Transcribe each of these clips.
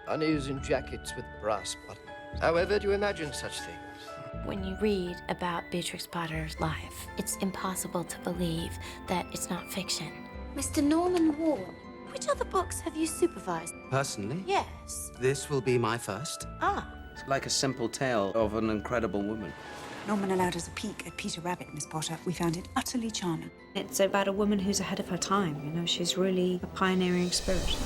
Honeys in jackets with brass buttons. However do you imagine such things? When you read about Beatrix Potter's life, it's impossible to believe that it's not fiction. Mr. Norman Ward, which other books have you supervised? Personally? Yes. This will be my first. Ah. It's like a simple tale of an incredible woman. Norman allowed us a peek at Peter Rabbit, Miss Potter. We found it utterly charming. It's about a woman who's ahead of her time, you know, she's really a pioneering spirit.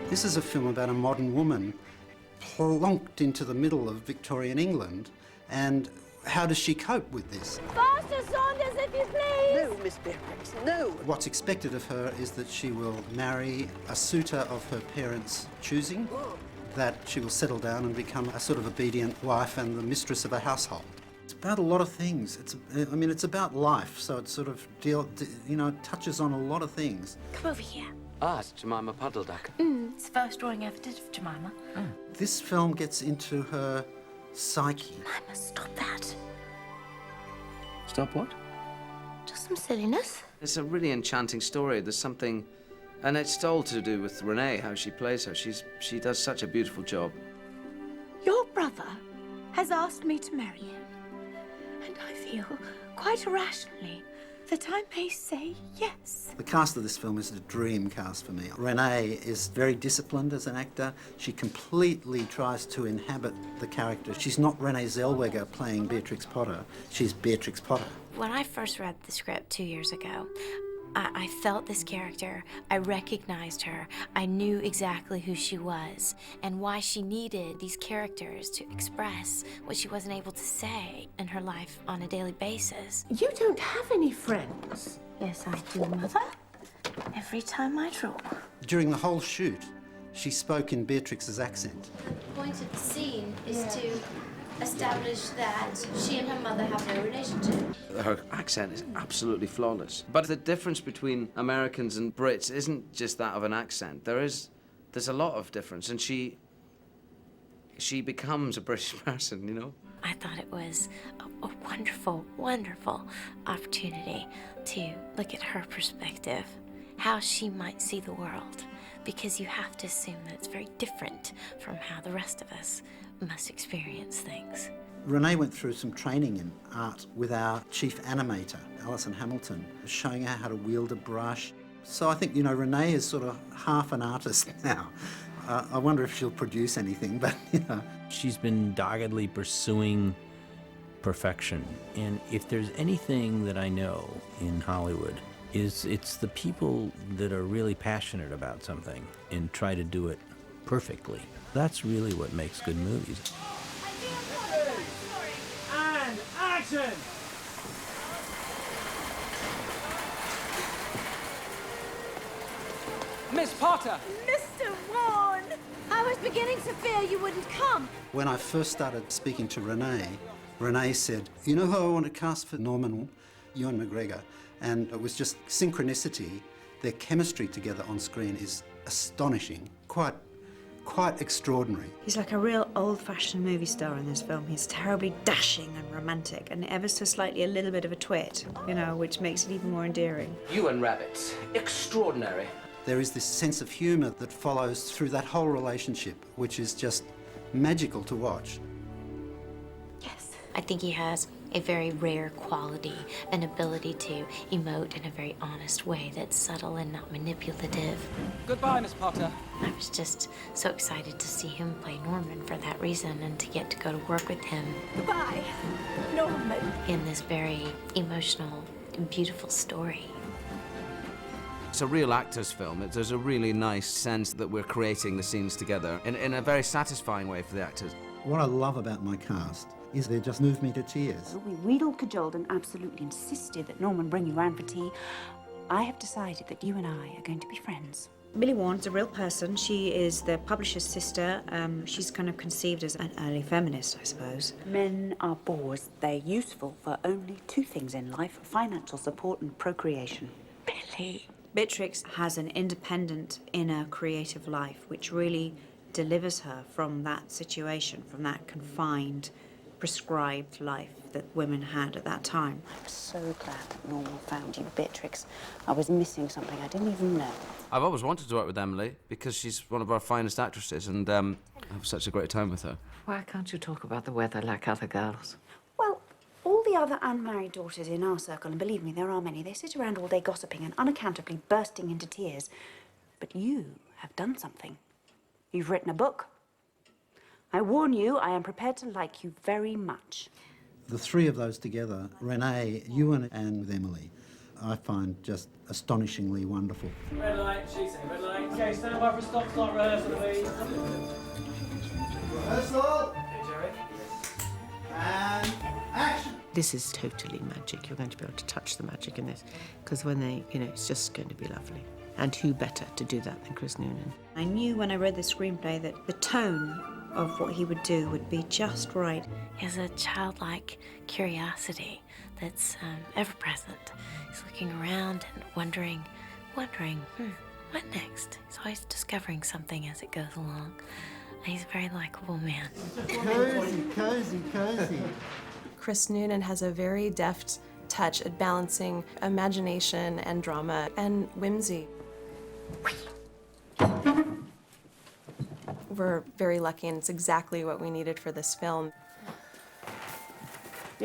This is a film about a modern woman plonked into the middle of Victorian England, and how does she cope with this? Faster, Saunders, if you please! No, Miss Beatrix, no! What's expected of her is that she will marry a suitor of her parents' choosing, that she will settle down and become a sort of obedient wife and the mistress of a household. It's about a lot of things. It's about life, so it sort of touches on a lot of things. Come over here. Ah, it's Jemima Puddleduck. It's the first drawing ever did of Jemima. This film gets into her psyche. Jemima, stop that. Stop what? Just some silliness. It's a really enchanting story. There's something, and it's all to do with Renée, how she plays her. She does such a beautiful job. Your brother has asked me to marry him, and I feel quite irrationally that I may say yes. The cast of this film is a dream cast for me. Renée is very disciplined as an actor. She completely tries to inhabit the character. She's not Renée Zellweger playing Beatrix Potter. She's Beatrix Potter. When I first read the script 2 years ago, I felt this character. I recognized her. I knew exactly who she was and why she needed these characters to express what she wasn't able to say in her life on a daily basis. You don't have any friends. Yes, I do, Mother. Every time I draw. During the whole shoot, she spoke in Beatrix's accent. The point of the scene is to establish that she and her mother have no relationship. Her accent is absolutely flawless. But the difference between Americans and Brits isn't just that of an accent. There's a lot of difference, and she becomes a British person, you know? I thought it was a wonderful, wonderful opportunity to look at her perspective, how she might see the world, because you have to assume that it's very different from how the rest of us must experience things. Renée went through some training in art with our chief animator, Alison Hamilton, showing her how to wield a brush. So I think, Renée is sort of half an artist now. I wonder if she'll produce anything, but, She's been doggedly pursuing perfection. And if there's anything that I know in Hollywood, it's the people that are really passionate about something and try to do it perfectly. That's really what makes good movies. And action! Miss Potter! Mr. Warren! I was beginning to fear you wouldn't come. When I first started speaking to Renée said, you know who I want to cast for Norman? Ewan McGregor. And it was just synchronicity. Their chemistry together on screen is astonishing, quite extraordinary. He's like a real old-fashioned movie star in this film. He's terribly dashing and romantic, and ever so slightly a little bit of a twit, which makes it even more endearing. Ewan Rabbits, extraordinary. There is this sense of humour that follows through that whole relationship, which is just magical to watch. Yes. I think he has a very rare quality, an ability to emote in a very honest way that's subtle and not manipulative. Goodbye, Miss Potter. I was just so excited to see him play Norman for that reason and to get to go to work with him. Goodbye, Norman. In this very emotional, beautiful story. It's a real actor's film. There's a really nice sense that we're creating the scenes together in a very satisfying way for the actors. What I love about my cast is they just moved me to tears. We wheedled, cajoled, and absolutely insisted that Norman bring you round for tea. I have decided that you and I are going to be friends. Millie Warren's a real person. She is the publisher's sister. She's kind of conceived as an early feminist, I suppose. Men are bores. They're useful for only two things in life: financial support and procreation. Billy. Beatrix has an independent inner creative life which really delivers her from that situation, from that confined prescribed life that women had at that time. I'm so glad that Norman found you, Beatrix. I was missing something I didn't even know. I've always wanted to work with Emily because she's one of our finest actresses, and I have such a great time with her. Why can't you talk about the weather like other girls? Well, all the other unmarried daughters in our circle, and believe me, there are many, they sit around all day gossiping and unaccountably bursting into tears. But you have done something. You've written a book. I warn you, I am prepared to like you very much. The three of those together, Renée, Ewan and Emily, I find just astonishingly wonderful. Red light, she's saying red light. Okay, stand by for a stop, start rehearsal, please. Rehearsal! And action! This is totally magic. You're going to be able to touch the magic in this, because when they, it's just going to be lovely. And who better to do that than Chris Noonan? I knew when I read the screenplay that the tone of what he would do would be just right. He has a childlike curiosity that's ever-present. He's looking around and wondering, what next? He's always discovering something as it goes along. And he's a very likable man. Cozy, cozy, cozy. Chris Noonan has a very deft touch at balancing imagination and drama and whimsy. We're very lucky, and it's exactly what we needed for this film.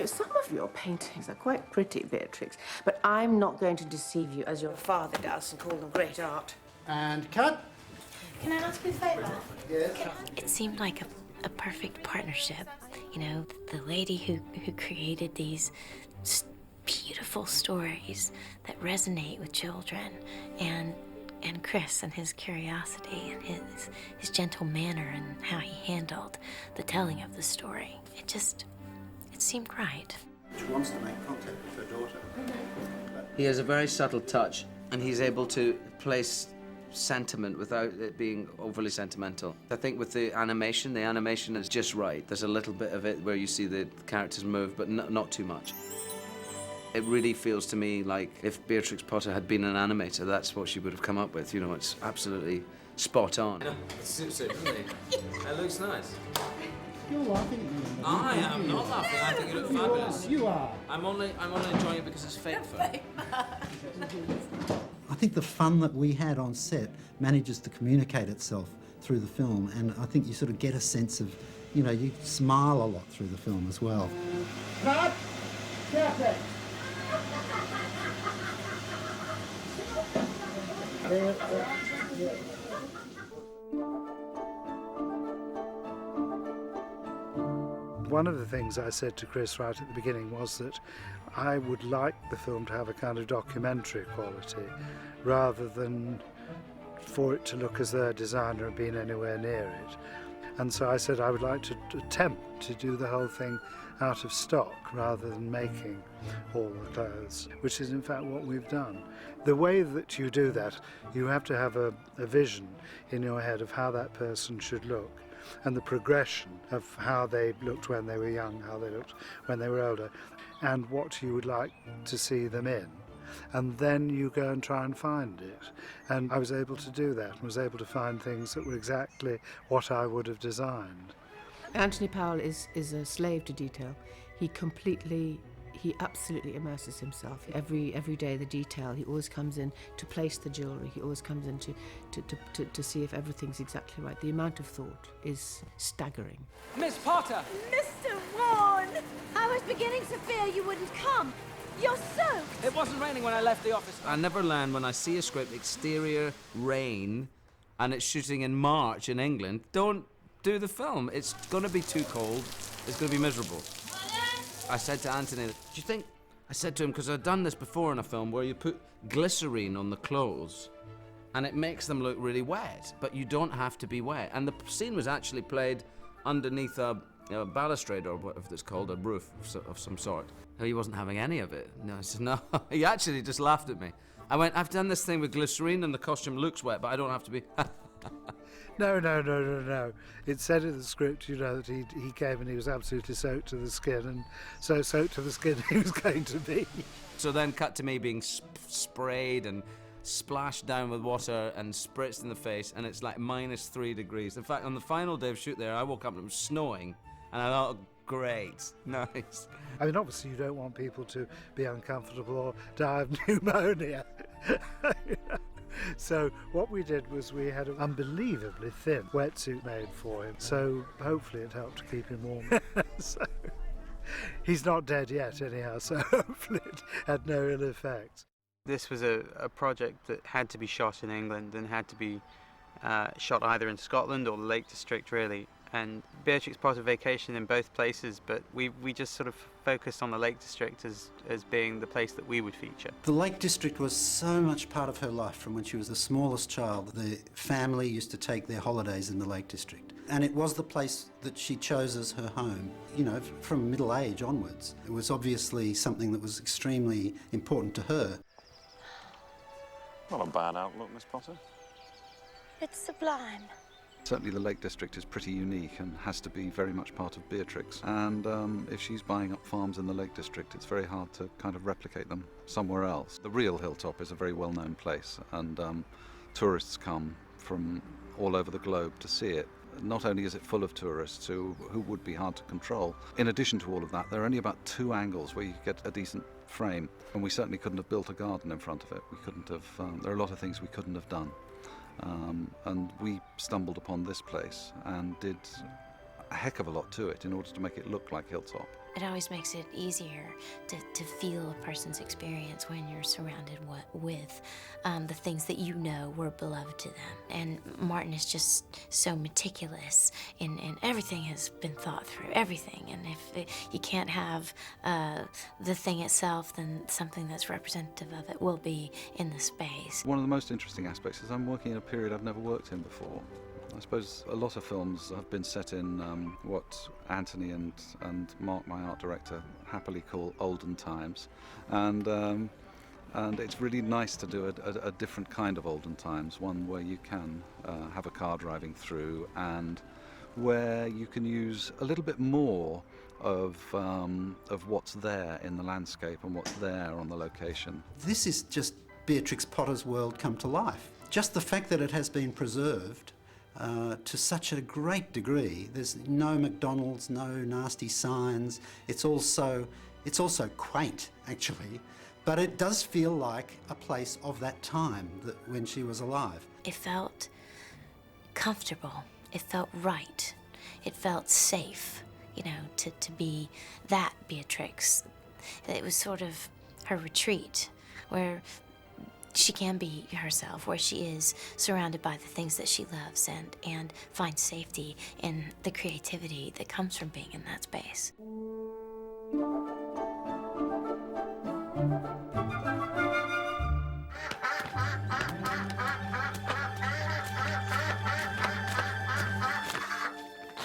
Some of your paintings are quite pretty, Beatrix, but I'm not going to deceive you as your father does and call them great art. And cut. Can I ask you a favor? Yes. It seemed like a perfect partnership. The lady who created these beautiful stories that resonate with children, and Chris and his curiosity and his gentle manner and how he handled the telling of the story. It seemed right. She wants to make contact with her daughter. He has a very subtle touch, and he's able to place sentiment without it being overly sentimental. I think with the animation is just right. There's a little bit of it where you see the characters move, but not too much. It really feels to me like if Beatrix Potter had been an animator, that's what she would have come up with. It's absolutely spot on. It suits it, doesn't it? It looks nice. You're laughing at me. I am not laughing. I think you look fabulous. You are. I'm only enjoying it because it's fake fun. I think the fun that we had on set manages to communicate itself through the film, and I think you sort of get a sense of, you smile a lot through the film as well. Cut! Perfect! One of the things I said to Chris right at the beginning was that I would like the film to have a kind of documentary quality rather than for it to look as though a designer had been anywhere near it. And so I said I would like to attempt to do the whole thing out of stock rather than making all the clothes, which is in fact what we've done. The way that you do that, you have to have a vision in your head of how that person should look, and the progression of how they looked when they were young, how they looked when they were older, and what you would like to see them in. And then you go and try and find it. And I was able to do that, and was able to find things that were exactly what I would have designed. Anthony Powell is a slave to detail. He absolutely immerses himself. Every day the detail, he always comes in to place the jewellery, he always comes in to see if everything's exactly right. The amount of thought is staggering. Miss Potter! Mr. Warren! I was beginning to fear you wouldn't come. You're soaked! It wasn't raining when I left the office. I never learn when I see a script, exterior, rain, and it's shooting in March in England, don't do the film. It's going to be too cold. It's going to be miserable. I said to Anthony, do you think... I said to him, because I've done this before in a film where you put glycerine on the clothes and it makes them look really wet, but you don't have to be wet. And the scene was actually played underneath a balustrade, or whatever it's called, a roof of some sort. He wasn't having any of it. No, I said, no. He actually just laughed at me. I went, I've done this thing with glycerine and the costume looks wet, but I don't have to be... No. It said in the script, that he came and he was absolutely soaked to the skin, and so soaked to the skin he was going to be. So then cut to me being sprayed and splashed down with water and spritzed in the face, and it's like -3 degrees. In fact, on the final day of shoot there, I woke up and it was snowing, and I thought, great. Nice. I mean, obviously you don't want people to be uncomfortable or die of pneumonia. So what we did was we had an unbelievably thin wetsuit made for him, so hopefully it helped to keep him warm. So he's not dead yet anyhow, so hopefully it had no ill effect. This was a project that had to be shot in England and had to be shot either in Scotland or the Lake District, really. And Beatrix Potter vacationed in both places, but we just sort of focused on the Lake District as being the place that we would feature. The Lake District was so much part of her life from when she was the smallest child. The family used to take their holidays in the Lake District. And it was the place that she chose as her home, you know, from middle age onwards. It was obviously something that was extremely important to her. Not a bad outlook, Miss Potter. It's sublime. Certainly the Lake District is pretty unique and has to be very much part of Beatrix. And if she's buying up farms in the Lake District, it's very hard to kind of replicate them somewhere else. The real Hilltop is a very well-known place, and tourists come from all over the globe to see it. Not only is it full of tourists who would be hard to control, in addition to all of that, there are only about 2 angles where you get a decent frame, and we certainly couldn't have built a garden in front of it. We couldn't have, there are a lot of things we couldn't have done. And we stumbled upon this place and did a heck of a lot to it in order to make it look like Hilltop. It always makes it easier to feel a person's experience when you're surrounded with the things that you know were beloved to them. And Martin is just so meticulous, and everything has been thought through, everything. And if you can't have the thing itself, then something that's representative of it will be in the space. One of the most interesting aspects is I'm working in a period I've never worked in before. I suppose a lot of films have been set in what Anthony and Mark, my art director, happily call olden times, and it's really nice to do a different kind of olden times, one where you can have a car driving through and where you can use a little bit more of what's there in the landscape and what's there on the location. This is just Beatrix Potter's world come to life. Just the fact that it has been preserved to such a great degree. There's no McDonald's, no nasty signs. It's also quaint, actually, but it does feel like a place of that time, that when she was alive. It felt comfortable. It felt right. It felt safe, you know, to be that Beatrix. It was sort of her retreat, where she can be herself, where she is surrounded by the things that she loves and finds safety in the creativity that comes from being in that space.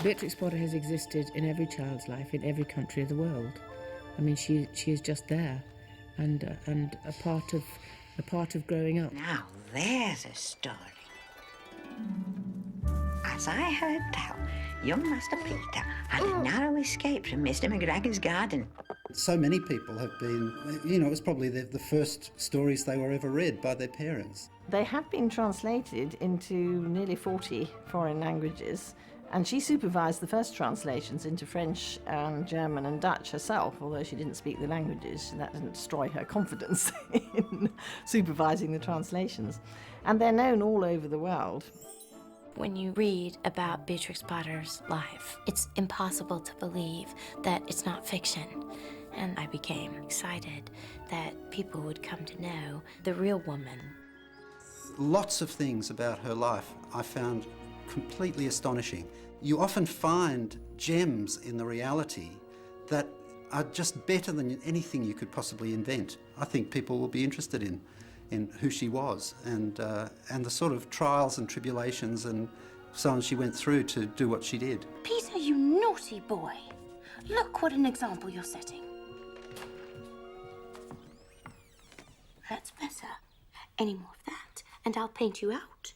Beatrix Potter has existed in every child's life, in every country of the world. I mean, she is just there, and a part of growing up. Now there's a story. As I heard tell, young Master Peter had a narrow escape from Mr. McGregor's garden. So many people have been, you know, it was probably the first stories they were ever read by their parents. They have been translated into nearly 40 foreign languages, and she supervised the first translations into French and German and Dutch herself, although she didn't speak the languages. That didn't destroy her confidence in supervising the translations. And they're known all over the world. When you read about Beatrix Potter's life, it's impossible to believe that it's not fiction. And I became excited that people would come to know the real woman. Lots of things about her life I found completely astonishing. You often find gems in the reality that are just better than anything you could possibly invent. I think people will be interested in who she was and the sort of trials and tribulations and so on she went through to do what she did. Peter, you naughty boy. Look what an example you're setting. That's better. Any more of that, and I'll paint you out.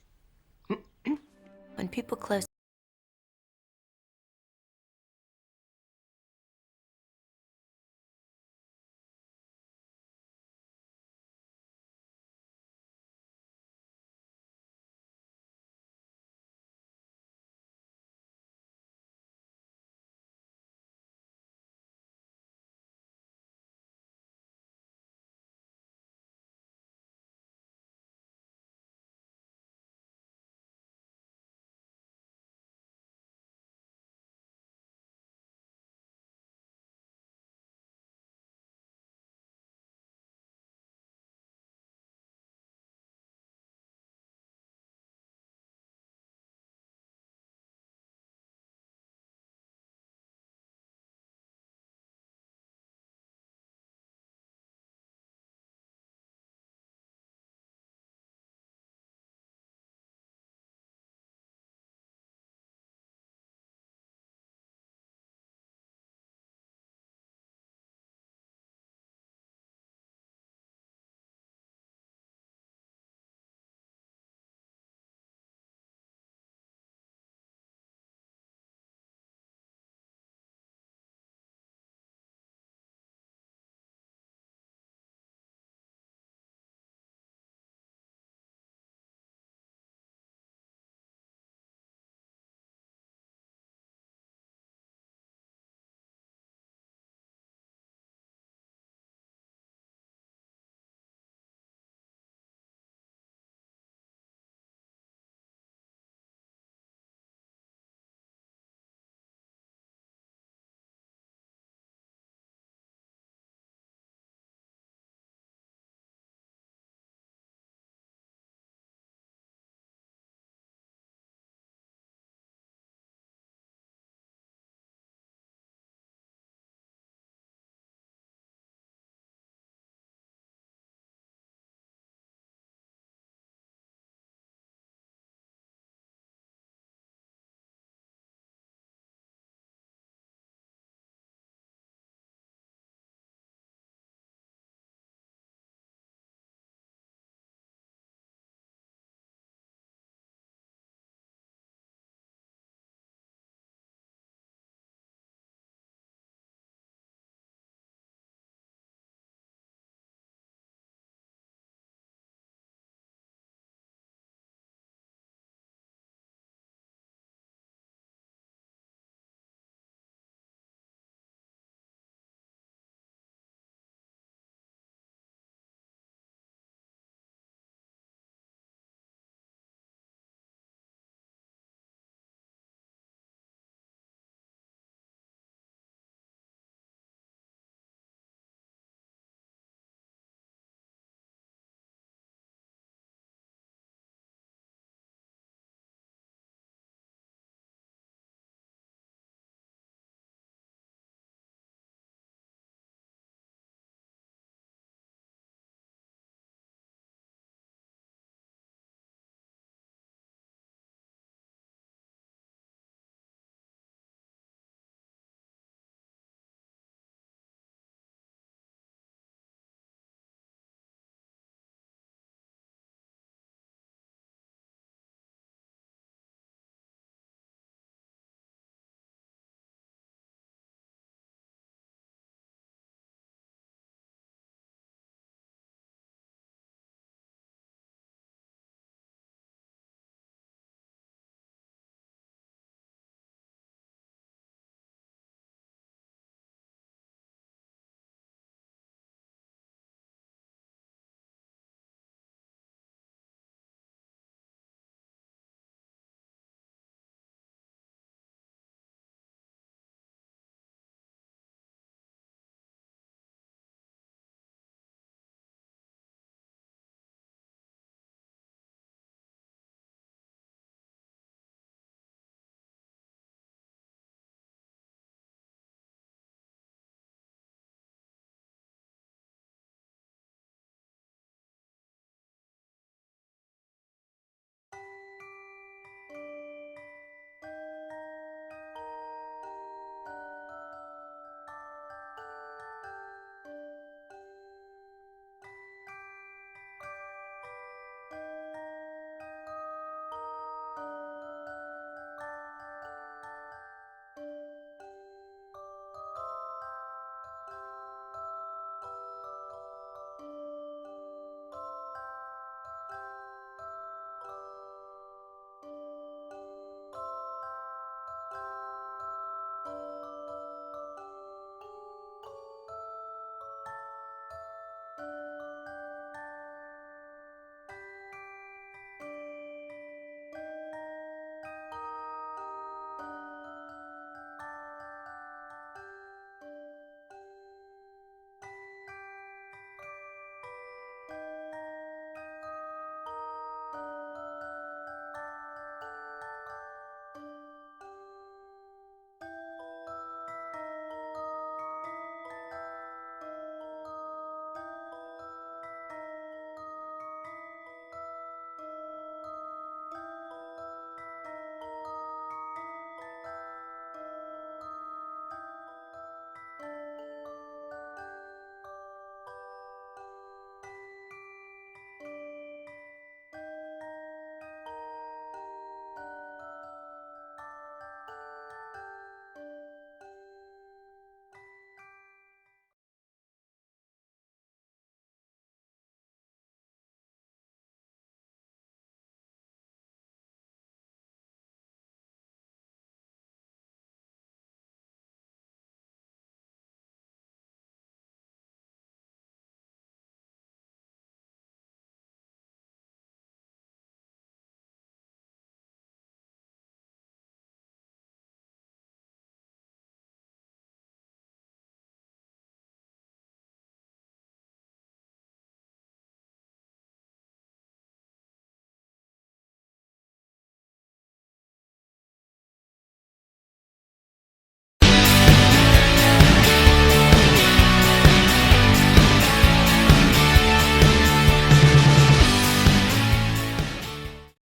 When people close